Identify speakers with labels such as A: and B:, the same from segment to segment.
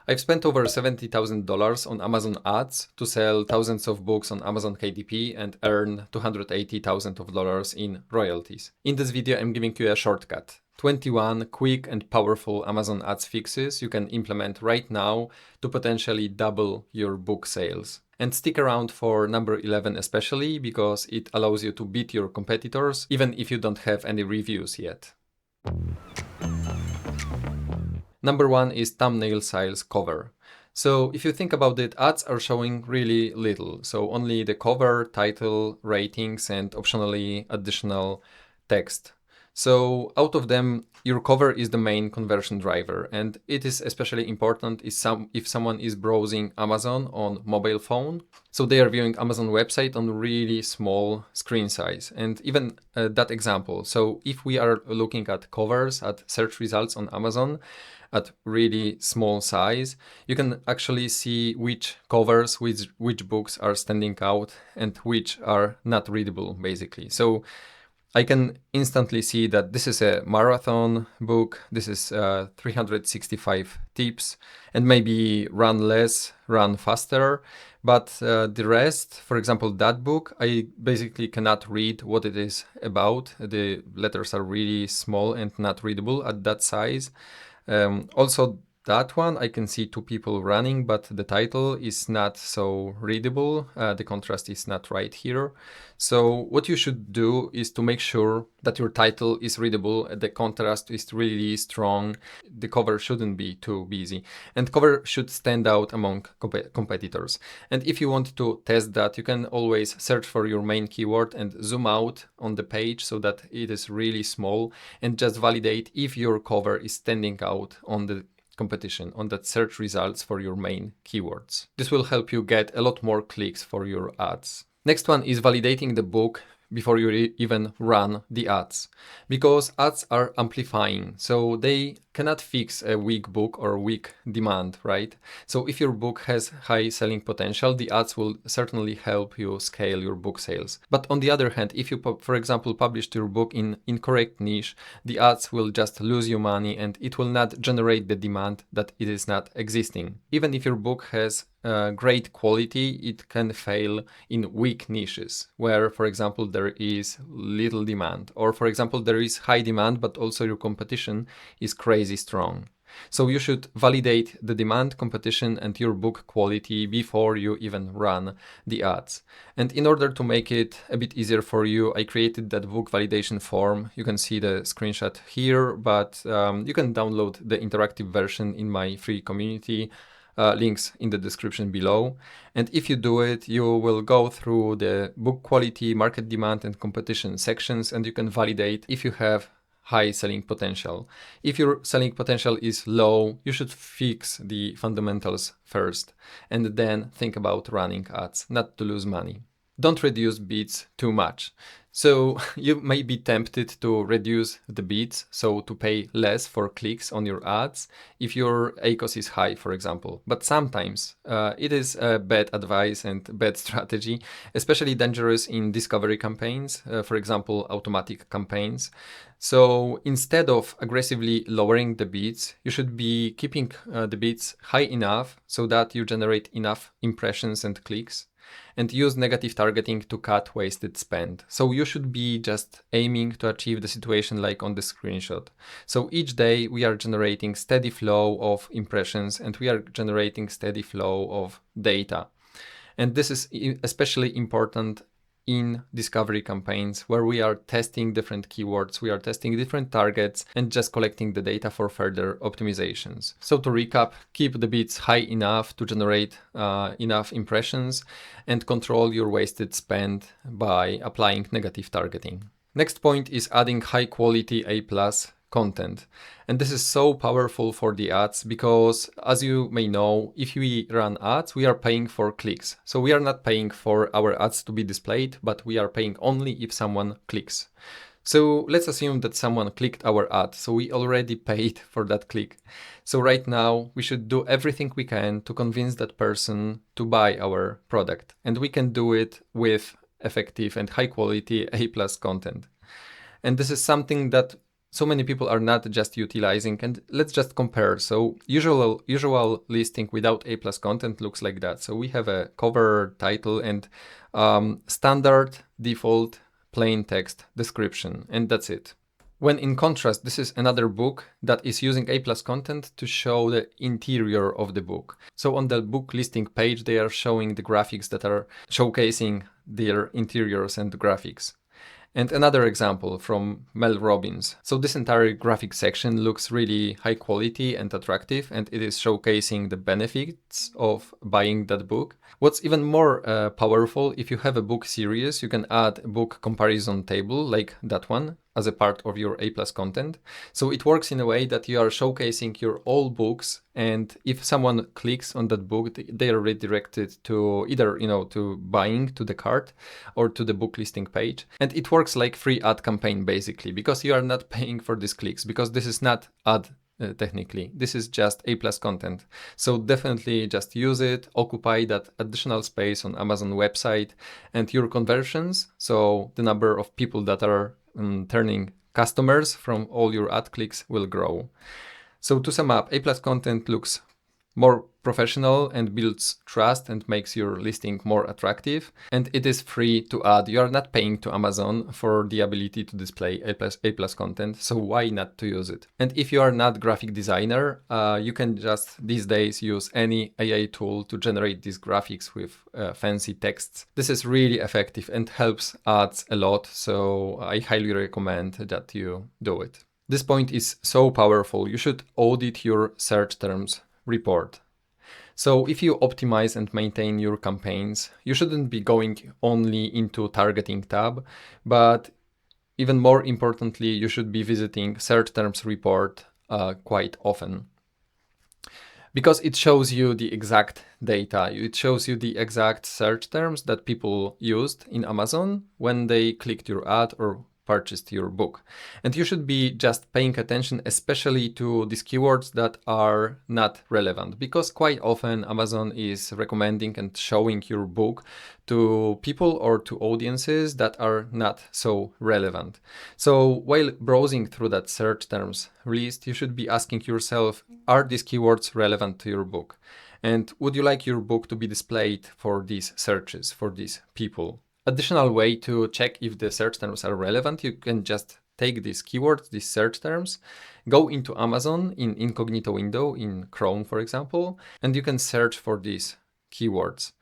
A: I've spent over $70,000 on Amazon ads to sell thousands of books on Amazon KDP and earn $280,000 in royalties. In this video, I'm giving you a shortcut. 21 quick and powerful Amazon ads fixes you can implement right now to potentially double your book sales. And stick around for number 11 especially, because it allows you to beat your competitors even if you don't have any reviews yet. Number 1 is thumbnail size cover. So if you think about it, ads are showing really little. So only the cover, title, ratings, and optionally additional text. So out of them, your cover is the main conversion driver, and it is especially important if someone is browsing Amazon on mobile phone. So they are viewing Amazon website on really small screen size. And even that example. So if we are looking at covers, at search results on Amazon, at really small size, you can actually see which covers, which books are standing out and which are not readable, basically. So I can instantly see that this is a marathon book, this is 365 tips, and maybe run less, run faster. But the rest, for example, that book, I basically cannot read what it is about. The letters are really small and not readable at that size. Also, that one, I can see two people running, but the title is not so readable. The contrast is not right here. So what you should do is to make sure that your title is readable, the contrast is really strong, the cover shouldn't be too busy, and cover should stand out among competitors. And if you want to test that, you can always search for your main keyword and zoom out on the page so that it is really small, and just validate if your cover is standing out on the competition, on that search results for your main keywords. This will help you get a lot more clicks for your ads. Next one is validating the book before you even run the ads, because ads are amplifying, so they cannot fix a weak book or weak demand, right? So if your book has high selling potential, the ads will certainly help you scale your book sales. But on the other hand, if you, for example, published your book in incorrect niche, the ads will just lose you money and it will not generate the demand that it is not existing. Even if your book has great quality, it can fail in weak niches where, for example, there is little demand, or for example, there is high demand, but also your competition is crazy strong. So you should validate the demand, competition, and your book quality before you even run the ads. And in order to make it a bit easier for you, I created that book validation form. You can see the screenshot here, but you can download the interactive version in my free community. Links in the description below. And if you do it, you will go through the book quality, market demand, and competition sections, and you can validate if you have high selling potential. If your selling potential is low, you should fix the fundamentals first, and then think about running ads, not to lose money. Don't reduce bids too much. So you may be tempted to reduce the bids, so to pay less for clicks on your ads if your ACOS is high, for example. But sometimes it is a bad advice and bad strategy, especially dangerous in discovery campaigns, for example, automatic campaigns. So instead of aggressively lowering the bids, you should be keeping the bids high enough so that you generate enough impressions and clicks, and use negative targeting to cut wasted spend. So you should be just aiming to achieve the situation like on the screenshot. So each day we are generating steady flow of impressions and we are generating steady flow of data. And this is especially important in discovery campaigns where we are testing different keywords, we are testing different targets and just collecting the data for further optimizations. So to recap, keep the bids high enough to generate enough impressions and control your wasted spend by applying negative targeting. Next point is adding high quality A+ content. And this is so powerful for the ads because, as you may know, if we run ads, we are paying for clicks. So we are not paying for our ads to be displayed, but we are paying only if someone clicks. So let's assume that someone clicked our ad. So we already paid for that click. So right now we should do everything we can to convince that person to buy our product. And we can do it with effective and high quality A+ content. And this is something that so many people are not just utilizing. And let's just compare. So usual listing without A+ content looks like that. So we have a cover, title, and standard default plain text description, and that's it. When in contrast, this is another book that is using A+ content to show the interior of the book. So on the book listing page, they are showing the graphics that are showcasing their interiors and graphics. And another example from Mel Robbins. So this entire graphic section looks really high quality and attractive, and it is showcasing the benefits of buying that book. What's even more powerful, if you have a book series, you can add a book comparison table like that one as a part of your A+ content. So it works in a way that you are showcasing your all books, and if someone clicks on that book, they are redirected to either, to buying to the cart or to the book listing page. And it works like free ad campaign basically, because you are not paying for these clicks, because this is not ad technically. This is just A+ content. So definitely just use it, occupy that additional space on Amazon website, and your conversions, so the number of people that are turning customers from all your ad clicks, will grow. So to sum up, A+ content looks more professional and builds trust and makes your listing more attractive, and it is free to add. You are not paying to Amazon for the ability to display A+ content, so why not to use it? And if you are not graphic designer, you can just these days use any AI tool to generate these graphics with fancy texts. This is really effective and helps ads a lot, so I highly recommend that you do it. This point is so powerful. You should audit your search terms report. So if you optimize and maintain your campaigns, you shouldn't be going only into targeting tab, but even more importantly, you should be visiting search terms report quite often, because it shows you the exact data. It shows you the exact search terms that people used in Amazon when they clicked your ad or purchased your book. And you should be just paying attention especially to these keywords that are not relevant, because quite often Amazon is recommending and showing your book to people or to audiences that are not so relevant. So while browsing through that search terms list, you should be asking yourself, are these keywords relevant to your book? And would you like your book to be displayed for these searches, for these people? Additional way to check if the search terms are relevant, you can just take these keywords, these search terms, go into Amazon in incognito window in Chrome, for example, and you can search for these keywords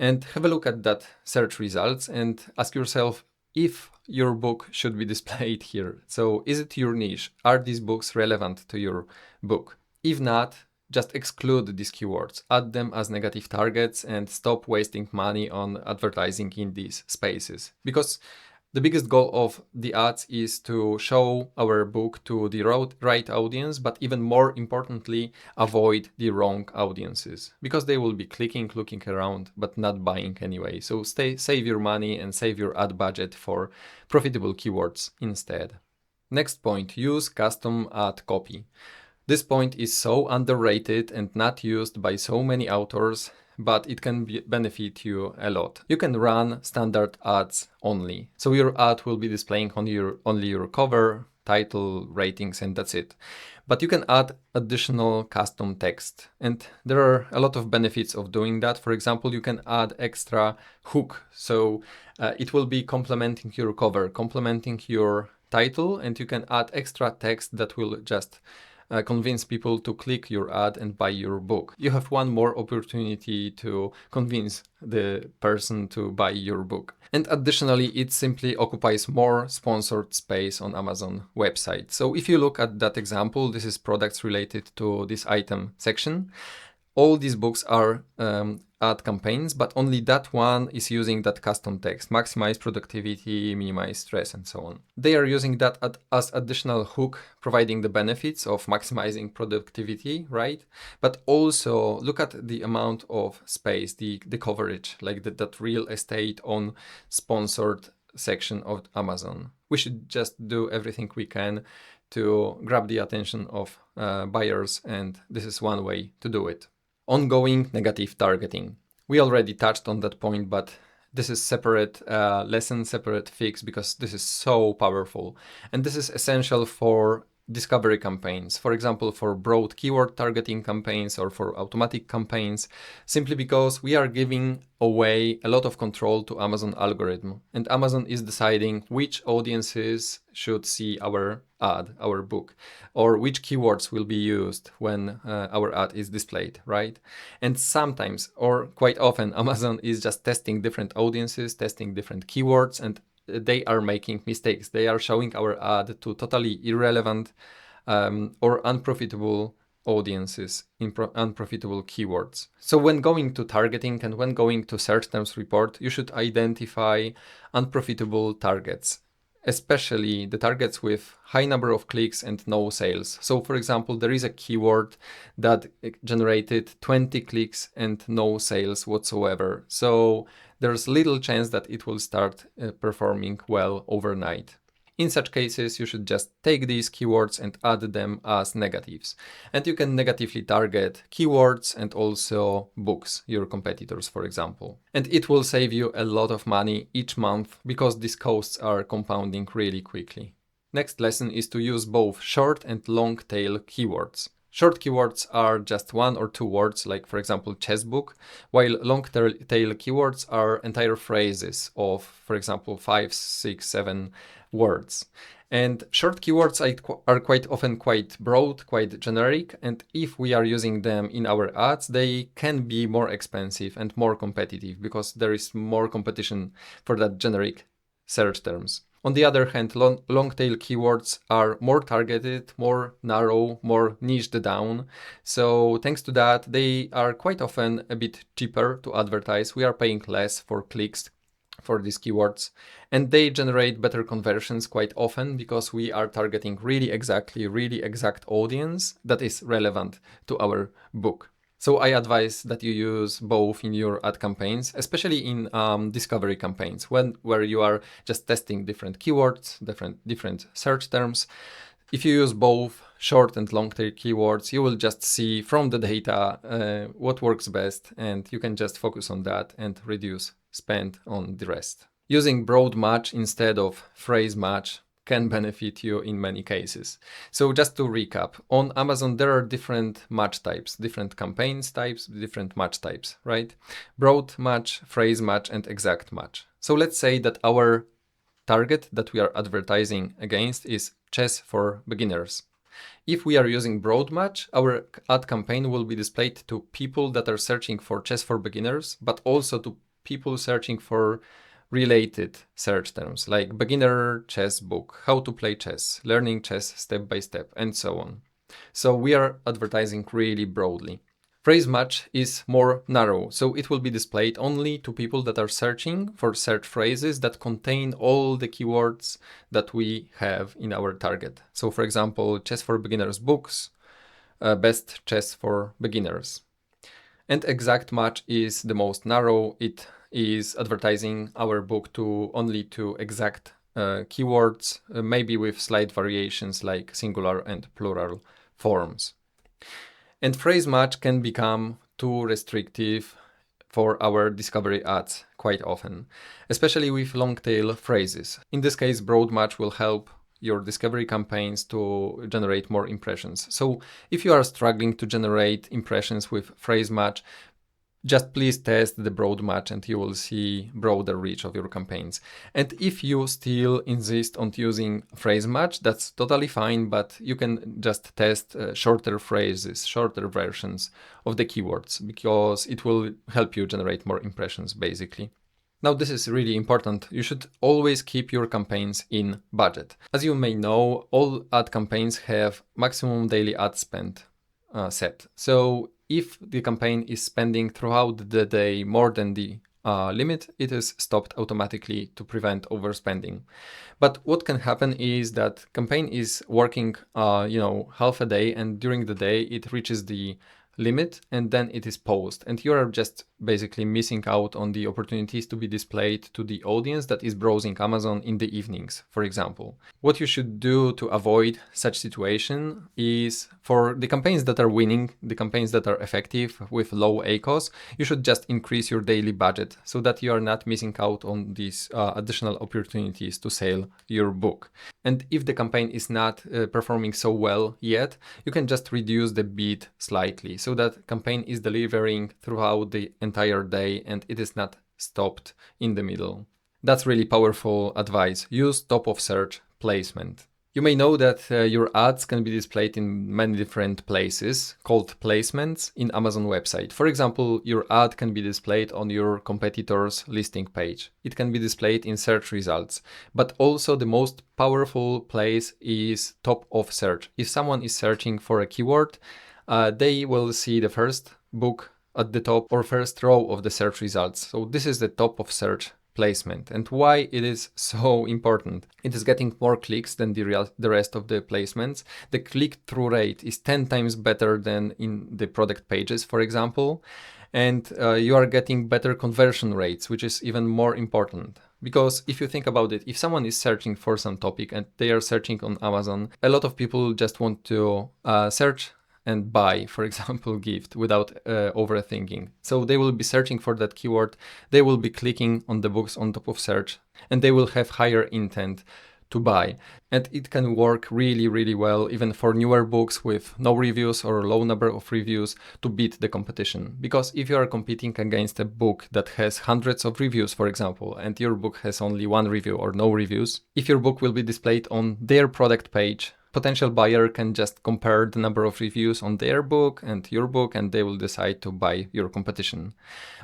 A: and have a look at that search results and ask yourself if your book should be displayed here. So is it your niche? Are these books relevant to your book? If not, just exclude these keywords, add them as negative targets, and stop wasting money on advertising in these spaces. Because the biggest goal of the ads is to show our book to the right audience, but even more importantly, avoid the wrong audiences, because they will be looking around, but not buying anyway. So save your money and save your ad budget for profitable keywords instead. Next point, use custom ad copy. This point is so underrated and not used by so many authors, but it can benefit you a lot. You can run standard ads only. So your ad will be displaying only your cover, title, ratings, and that's it. But you can add additional custom text. And there are a lot of benefits of doing that. For example, you can add extra hook. So it will be complementing your cover, complementing your title, and you can add extra text that will just convince people to click your ad and buy your book. You have one more opportunity to convince the person to buy your book. And additionally, it simply occupies more sponsored space on Amazon website. So if you look at that example, this is products related to this item section. All these books are ad campaigns, but only that one is using that custom text, maximize productivity, minimize stress, and so on. They are using that as additional hook, providing the benefits of maximizing productivity, right? But also look at the amount of space, the coverage, like that real estate on sponsored section of Amazon. We should just do everything we can to grab the attention of buyers, and this is one way to do it. Ongoing negative targeting. We already touched on that point, but This is separate lesson, separate fix, because this is so powerful. And this is essential for discovery campaigns, for example, for broad keyword targeting campaigns or for automatic campaigns, simply because we are giving away a lot of control to Amazon algorithm, and Amazon is deciding which audiences should see our ad, our book, or which keywords will be used when our ad is displayed, right? And sometimes, or quite often, Amazon is just testing different audiences, testing different keywords, and they are making mistakes. They are showing our ad to totally irrelevant or unprofitable audiences in unprofitable keywords. So when going to targeting and when going to search terms report, you should identify unprofitable targets, especially the targets with high number of clicks and no sales. So for example, there is a keyword that generated 20 clicks and no sales whatsoever. So there's little chance that it will start performing well overnight. In such cases, you should just take these keywords and add them as negatives. And you can negatively target keywords and also books, your competitors, for example. And it will save you a lot of money each month because these costs are compounding really quickly. Next lesson is to use both short and long tail keywords. Short keywords are just 1 or 2 words, like for example chess book, while long tail keywords are entire phrases of, for example, 5, 6, 7 words. And short keywords are quite often quite broad, quite generic, and if we are using them in our ads, they can be more expensive and more competitive because there is more competition for that generic search terms. On the other hand, long tail keywords are more targeted, more narrow, more niched down. So thanks to that, they are quite often a bit cheaper to advertise. We are paying less for clicks for these keywords, and they generate better conversions quite often because we are targeting really exact audience that is relevant to our book. So I advise that you use both in your ad campaigns, especially in discovery campaigns, where you are just testing different keywords, different search terms. If you use both short and long tail keywords, you will just see from the data what works best, and you can just focus on that and reduce spend on the rest. Using broad match instead of phrase match can benefit you in many cases. So just to recap, on Amazon there are different match types, different campaigns types, different match types, right? Broad match, phrase match, and exact match. So let's say that our target that we are advertising against is chess for beginners. If we are using broad match, our ad campaign will be displayed to people that are searching for chess for beginners, but also to people searching for related search terms like beginner chess book, how to play chess, learning chess step by step, and so on. So we are advertising really broadly. Phrase match is more narrow, so it will be displayed only to people that are searching for search phrases that contain all the keywords that we have in our target. So for example, chess for beginners books, best chess for beginners. And exact match is the most narrow. It is advertising our book to only to exact keywords, maybe with slight variations like singular and plural forms. And phrase match can become too restrictive for our discovery ads quite often, especially with long tail phrases. In this case, broad match will help your discovery campaigns to generate more impressions. So if you are struggling to generate impressions with phrase match, just please test the broad match and you will see broader reach of your campaigns. And if you still insist on using phrase match, that's totally fine, but you can just test shorter phrases, shorter versions of the keywords, because it will help you generate more impressions basically. Now, this is really important. You should always keep your campaigns in budget. As you may know, all ad campaigns have maximum daily ad spend set. So if the campaign is spending throughout the day more than the limit, it is stopped automatically to prevent overspending. But what can happen is that campaign is working, half a day, and during the day it reaches the limit, and then it is paused, and you are just basically missing out on the opportunities to be displayed to the audience that is browsing Amazon in the evenings, for example. What you should do to avoid such situation is, for the campaigns that are winning, the campaigns that are effective with low ACOS, you should just increase your daily budget so that you are not missing out on these additional opportunities to sell your book. And if the campaign is not performing so well yet, you can just reduce the bid slightly so that campaign is delivering throughout the entire day and it is not stopped in the middle. That's really powerful advice. Use top of search placement. You may know that your ads can be displayed in many different places called placements in Amazon website. For example, your ad can be displayed on your competitor's listing page. It can be displayed in search results, but also the most powerful place is top of search. If someone is searching for a keyword, they will see the first book at the top or first row of the search results. So this is the top of search placement. And why it is so important? It is getting more clicks than the rest of the placements. The click-through rate is 10 times better than in the product pages, for example. And you are getting better conversion rates, which is even more important. Because if you think about it, if someone is searching for some topic and they are searching on Amazon, a lot of people just want to search and buy, for example, gift without overthinking. So they will be searching for that keyword, they will be clicking on the books on top of search, and they will have higher intent to buy. And it can work really, really well, even for newer books with no reviews or low number of reviews, to beat the competition. Because if you are competing against a book that has hundreds of reviews, for example, and your book has only one review or no reviews, if your book will be displayed on their product page, potential buyer can just compare the number of reviews on their book and your book, and they will decide to buy your competition.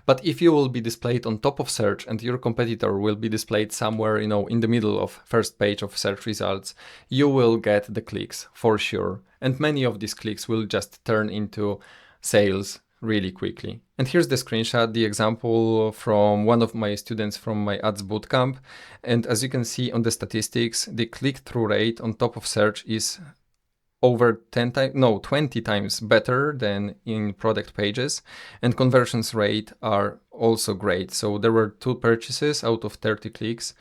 A: But if you will be displayed on top of search and your competitor will be displayed somewhere, in the middle of first page of search results, you will get the clicks for sure. And many of these clicks will just turn into sales really quickly. And here's the screenshot, the example from one of my students from my ads bootcamp. And as you can see on the statistics, the click-through rate on top of search is over 20 times better than in product pages, and conversions rate are also great. So there were 2 purchases out of 30 clicks,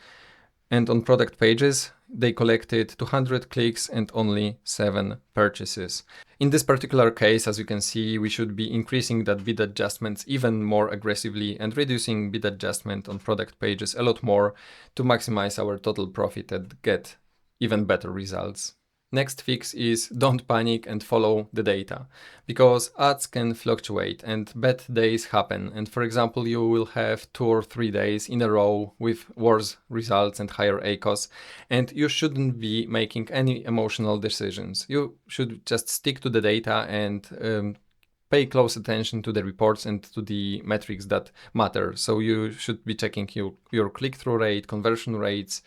A: and on product pages they collected 200 clicks and only 7 purchases. In this particular case, as you can see, we should be increasing that bid adjustments even more aggressively and reducing bid adjustment on product pages a lot more to maximize our total profit and get even better results. Next fix is don't panic and follow the data, because ads can fluctuate and bad days happen. And for example, you will have 2 or 3 days in a row with worse results and higher ACOS, and you shouldn't be making any emotional decisions. You should just stick to the data and pay close attention to the reports and to the metrics that matter. So you should be checking your click-through rate, conversion rates,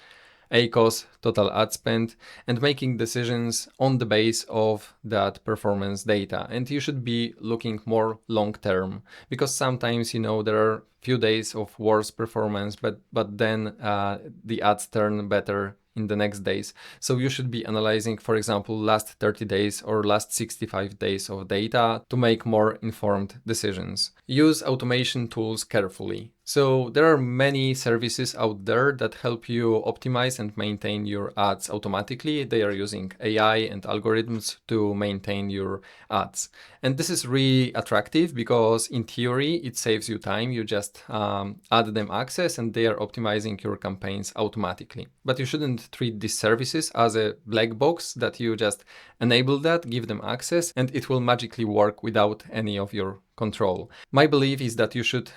A: ACOS, total ad spend, and making decisions on the base of that performance data. And you should be looking more long-term, because sometimes, there are few days of worse performance, but then the ads turn better in the next days. So you should be analyzing, for example, last 30 days or last 65 days of data to make more informed decisions. Use automation tools carefully. So there are many services out there that help you optimize and maintain your ads automatically. They are using AI and algorithms to maintain your ads. And this is really attractive because in theory, it saves you time. You just add them access and they are optimizing your campaigns automatically. But you shouldn't treat these services as a black box that you just enable that, give them access, and it will magically work without any of your control. My belief is that you should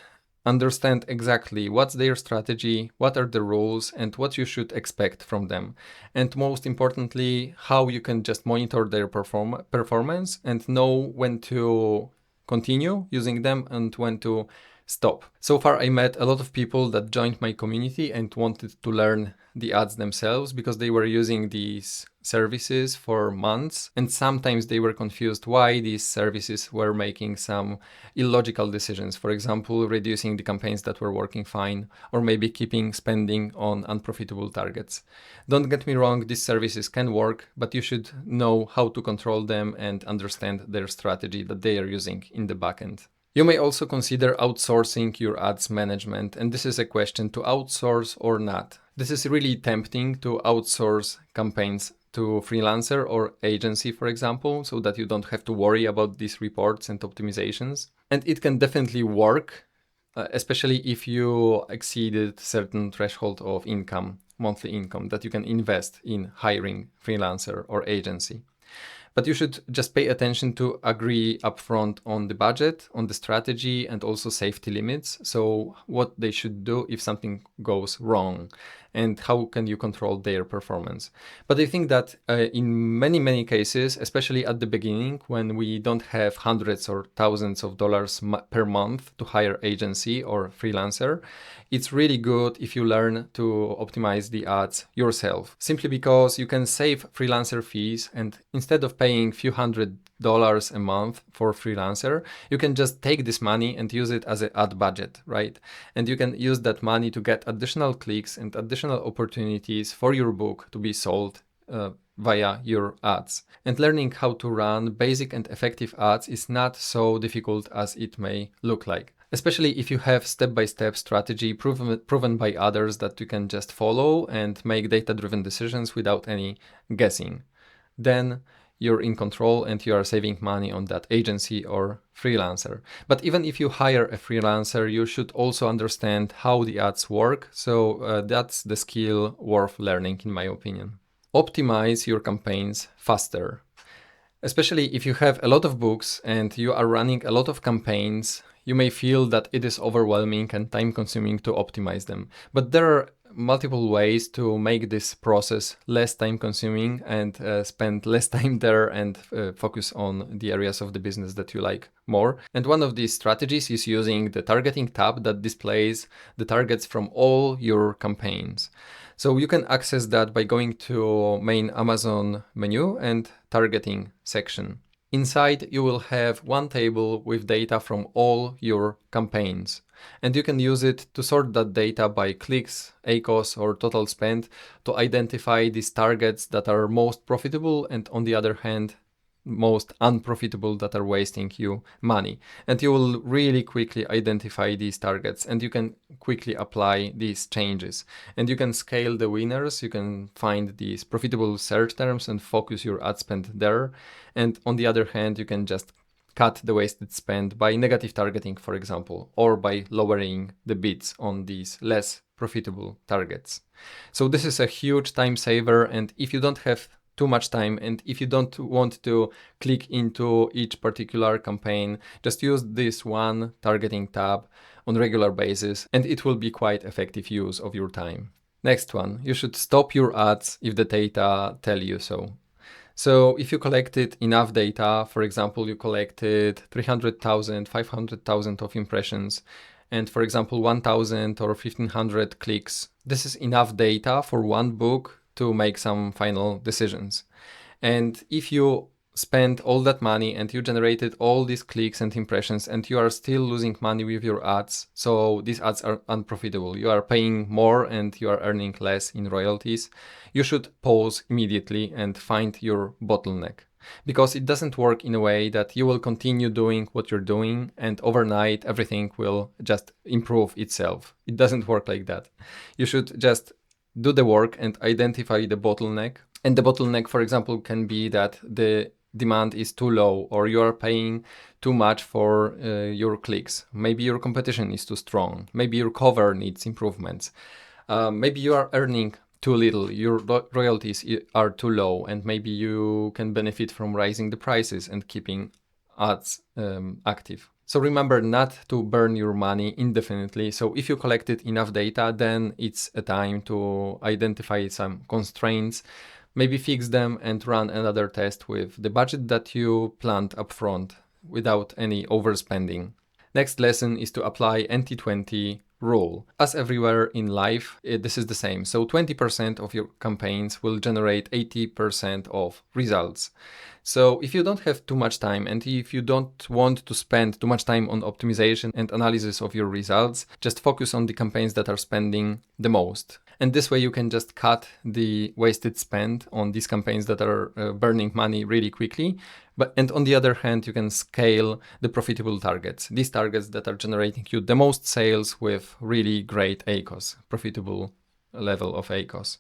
A: understand exactly what's their strategy, what are the rules, and what you should expect from them. And most importantly, how you can just monitor their performance and know when to continue using them and when to stop. So far, I met a lot of people that joined my community and wanted to learn the ads themselves because they were using these services for months, and sometimes they were confused why these services were making some illogical decisions. For example, reducing the campaigns that were working fine, or maybe keeping spending on unprofitable targets. Don't get me wrong, these services can work, but you should know how to control them and understand their strategy that they are using in the backend. You may also consider outsourcing your ads management, and this is a question to outsource or not. This is really tempting to outsource campaigns to freelancer or agency, for example, so that you don't have to worry about these reports and optimizations. And it can definitely work, especially if you exceeded certain threshold of income, monthly income, that you can invest in hiring freelancer or agency. But you should just pay attention to agree upfront on the budget, on the strategy, and also safety limits. So what they should do if something goes wrong, and how can you control their performance. But I think that in many cases, especially at the beginning, when we don't have hundreds or thousands of dollars per month to hire agency or freelancer, it's really good if you learn to optimize the ads yourself, simply because you can save freelancer fees, and instead of paying few $100s a month for freelancer, you can just take this money and use it as an ad budget, right? And you can use that money to get additional clicks and additional opportunities for your book to be sold via your ads. And learning how to run basic and effective ads is not so difficult as it may look like, especially if you have step-by-step strategy proven by others that you can just follow and make data-driven decisions without any guessing. Then you're in control and you are saving money on that agency or freelancer. But even if you hire a freelancer, you should also understand how the ads work. So that's the skill worth learning, in my opinion. Optimize your campaigns faster. Especially if you have a lot of books and you are running a lot of campaigns, you may feel that it is overwhelming and time-consuming to optimize them. But there are multiple ways to make this process less time-consuming and spend less time there and focus on the areas of the business that you like more. And one of these strategies is using the targeting tab that displays the targets from all your campaigns. So you can access that by going to main Amazon menu and targeting section. Inside, you will have one table with data from all your campaigns, and you can use it to sort that data by clicks, ACOS, or total spend to identify these targets that are most profitable and, on the other hand, most unprofitable that are wasting you money. And you will really quickly identify these targets and you can quickly apply these changes. And you can scale the winners, you can find these profitable search terms and focus your ad spend there. And on the other hand, you can just cut the wasted spend by negative targeting, for example, or by lowering the bids on these less profitable targets. So this is a huge time saver, and if you don't have too much time and if you don't want to click into each particular campaign, just use this one targeting tab on a regular basis and it will be quite effective use of your time. Next one, you should stop your ads if the data tell you so. So if you collected enough data, for example, you collected 300,000, 500,000 of impressions, and for example, 1,000 or 1,500 clicks, this is enough data for one book to make some final decisions. And if you spend all that money and you generated all these clicks and impressions and you are still losing money with your ads, so these ads are unprofitable, you are paying more and you are earning less in royalties, you should pause immediately and find your bottleneck. Because it doesn't work in a way that you will continue doing what you're doing and overnight everything will just improve itself. It doesn't work like that. You should just do the work and identify the bottleneck. And the bottleneck, for example, can be that the demand is too low or you are paying too much for your clicks. Maybe your competition is too strong. Maybe your cover needs improvements. Maybe you are earning too little, your royalties are too low, and maybe you can benefit from raising the prices and keeping ads active. So remember not to burn your money indefinitely. So if you collected enough data, then it's a time to identify some constraints, maybe fix them and run another test with the budget that you planned upfront without any overspending. Next lesson is to apply 80-20 rule. As everywhere in life, this is the same. So 20% of your campaigns will generate 80% of results. So if you don't have too much time and if you don't want to spend too much time on optimization and analysis of your results, just focus on the campaigns that are spending the most. And this way you can just cut the wasted spend on these campaigns that are burning money really quickly. And on the other hand, you can scale the profitable targets, these targets that are generating you the most sales with really great ACOS, profitable level of ACOS.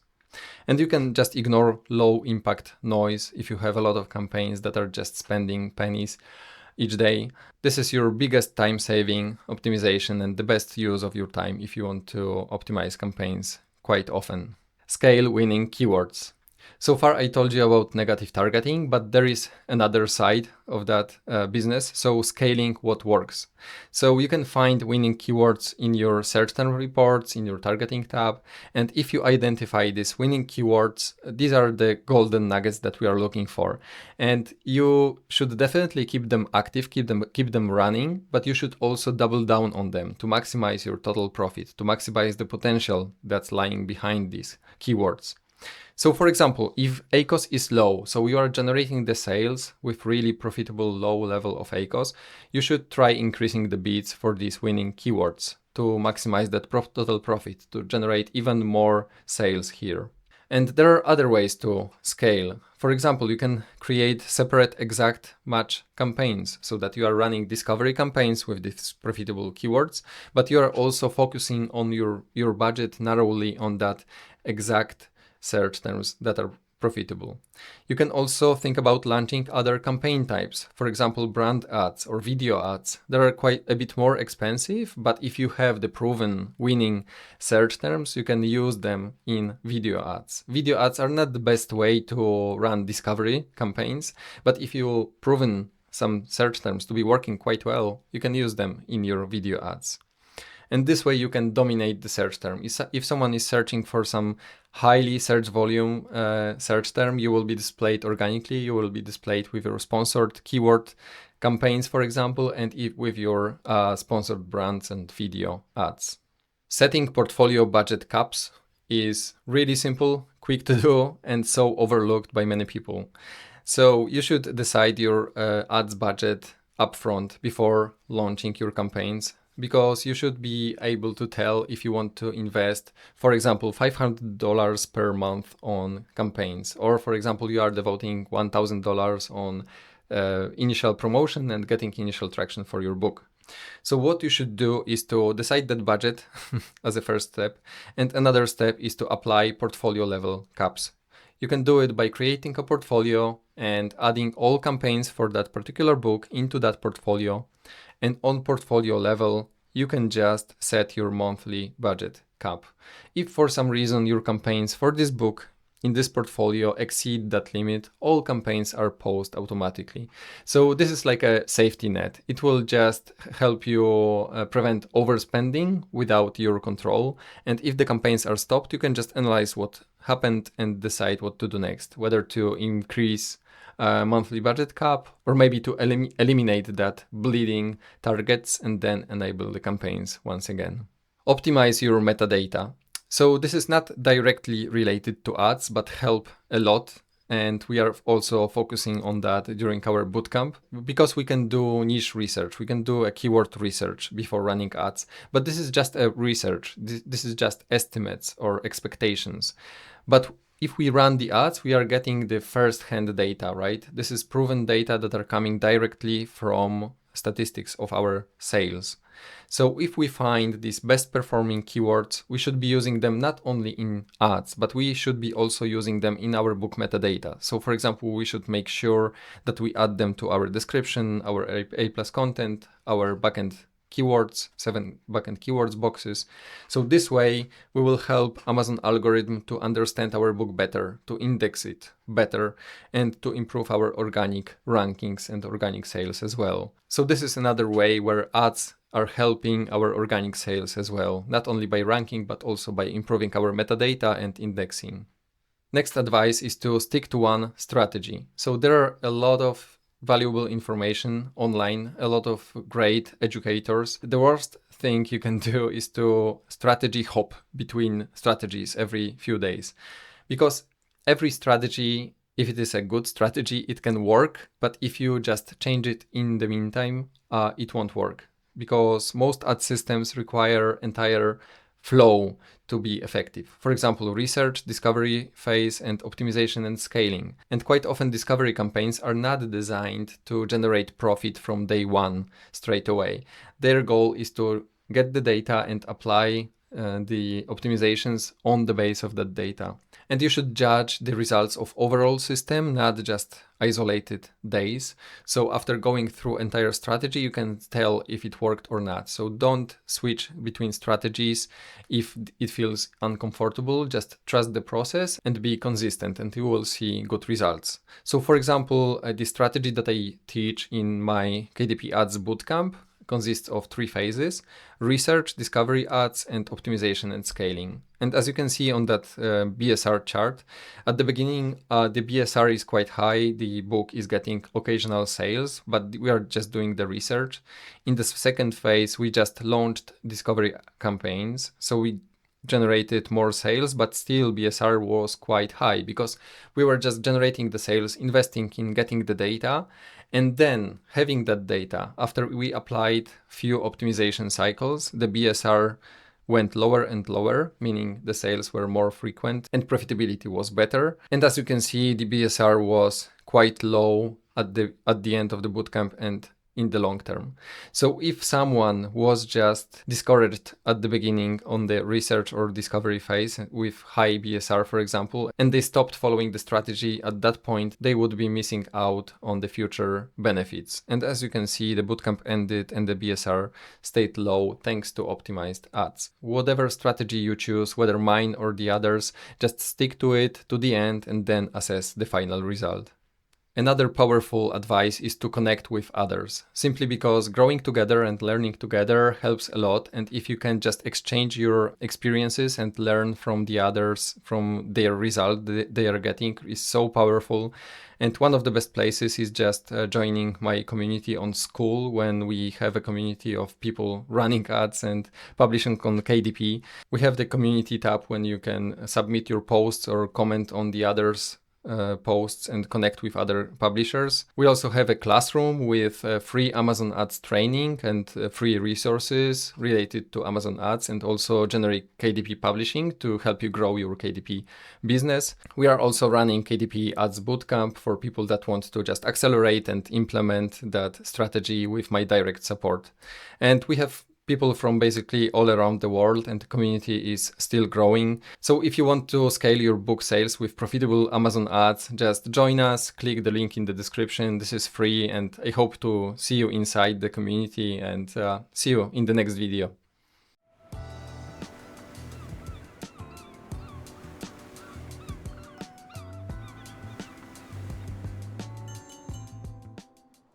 A: And you can just ignore low impact noise if you have a lot of campaigns that are just spending pennies each day. This is your biggest time saving optimization and the best use of your time if you want to optimize campaigns quite often. Scale winning keywords. So far I told you about negative targeting, but there is another side of that business. So scaling what works. So you can find winning keywords in your search term reports, in your targeting tab. And if you identify these winning keywords, these are the golden nuggets that we are looking for. And you should definitely keep them active, keep them running, but you should also double down on them to maximize your total profit, to maximize the potential that's lying behind these keywords. So for example, if ACOS is low, so you are generating the sales with really profitable low level of ACOS, you should try increasing the bids for these winning keywords to maximize that total profit, to generate even more sales here. And there are other ways to scale. For example, you can create separate exact match campaigns so that you are running discovery campaigns with these profitable keywords, but you are also focusing on your budget narrowly on that exact search terms that are profitable. You can also think about launching other campaign types, for example, brand ads or video ads. They are quite a bit more expensive, but if you have the proven winning search terms, you can use them in video ads. Video ads are not the best way to run discovery campaigns, but if you proven some search terms to be working quite well, you can use them in your video ads. And this way you can dominate the search term. If someone is searching for some highly search volume search term, you will be displayed organically. You will be displayed with your sponsored keyword campaigns, for example, and with your sponsored brands and video ads. Setting portfolio budget caps is really simple, quick to do, and so overlooked by many people. So you should decide your ads budget upfront before launching your campaigns, because you should be able to tell if you want to invest, for example, $500 per month on campaigns, or for example, you are devoting $1,000 on initial promotion and getting initial traction for your book. So what you should do is to decide that budget as a first step, and another step is to apply portfolio level caps. You can do it by creating a portfolio and adding all campaigns for that particular book into that portfolio. And on portfolio level, you can just set your monthly budget cap. If for some reason your campaigns for this book in this portfolio exceed that limit, all campaigns are paused automatically. So this is like a safety net. It will just help you prevent overspending without your control. And if the campaigns are stopped, you can just analyze what happened and decide what to do next, whether to increase monthly budget cap, or maybe to eliminate that bleeding targets and then enable the campaigns once again. Optimize your metadata. So this is not directly related to ads, but help a lot. And we are also focusing on that during our bootcamp, because we can do niche research. We can do a keyword research before running ads, but this is just a research. This is just estimates or expectations. But if we run the ads, we are getting the first-hand data, right? This is proven data that are coming directly from statistics of our sales. So if we find these best performing keywords, we should be using them not only in ads, but we should be also using them in our book metadata. So for example, we should make sure that we add them to our description, our A+ content, our backend keywords, 7 backend keywords boxes. So this way we will help Amazon algorithm to understand our book better, to index it better, and to improve our organic rankings and organic sales as well. So this is another way where ads are helping our organic sales as well, not only by ranking, but also by improving our metadata and indexing. Next advice is to stick to one strategy. So there are a lot of valuable information online, a lot of great educators. The worst thing you can do is to strategy hop between strategies every few days, because every strategy, if it is a good strategy, it can work, but if you just change it in the meantime, it won't work, because most ad systems require entire flow to be effective. For example, research, discovery phase, and optimization and scaling. And quite often discovery campaigns are not designed to generate profit from day one straight away. Their goal is to get the data and apply the optimizations on the base of that data. And you should judge the results of overall system, not just isolated days. So after going through entire strategy, you can tell if it worked or not. So don't switch between strategies if it feels uncomfortable. Just trust the process and be consistent, and you will see good results. So for example, the strategy that I teach in my KDP Ads Bootcamp consists of 3 phases: research, discovery ads, and optimization and scaling. And as you can see on that BSR chart, at the beginning, the BSR is quite high. The book is getting occasional sales, but we are just doing the research. In the second phase, we just launched discovery campaigns. So we generated more sales, but still BSR was quite high because we were just generating the sales, investing in getting the data, and then having that data. After we applied few optimization cycles, the BSR went lower and lower, meaning the sales were more frequent and profitability was better. And as you can see, the BSR was quite low at the end of the bootcamp and in the long term. So if someone was just discouraged at the beginning on the research or discovery phase with high BSR, for example, and they stopped following the strategy at that point, they would be missing out on the future benefits. And as you can see, the bootcamp ended and the BSR stayed low thanks to optimized ads. Whatever strategy you choose, whether mine or the others, just stick to it to the end and then assess the final result. Another powerful advice is to connect with others, simply because growing together and learning together helps a lot. And if you can just exchange your experiences and learn from the others, from their result they are getting, is so powerful. And one of the best places is just joining my community on School, when we have a community of people running ads and publishing on KDP. We have the community tab when you can submit your posts or comment on the others' posts and connect with other publishers. We also have a classroom with free Amazon ads training and free resources related to Amazon ads, and also generic KDP publishing to help you grow your KDP business. We are also running KDP Ads Bootcamp for people that want to just accelerate and implement that strategy with my direct support. And we have people from basically all around the world, and the community is still growing. So if you want to scale your book sales with profitable Amazon ads, just join us, click the link in the description. This is free, and I hope to see you inside the community, and see you in the next video.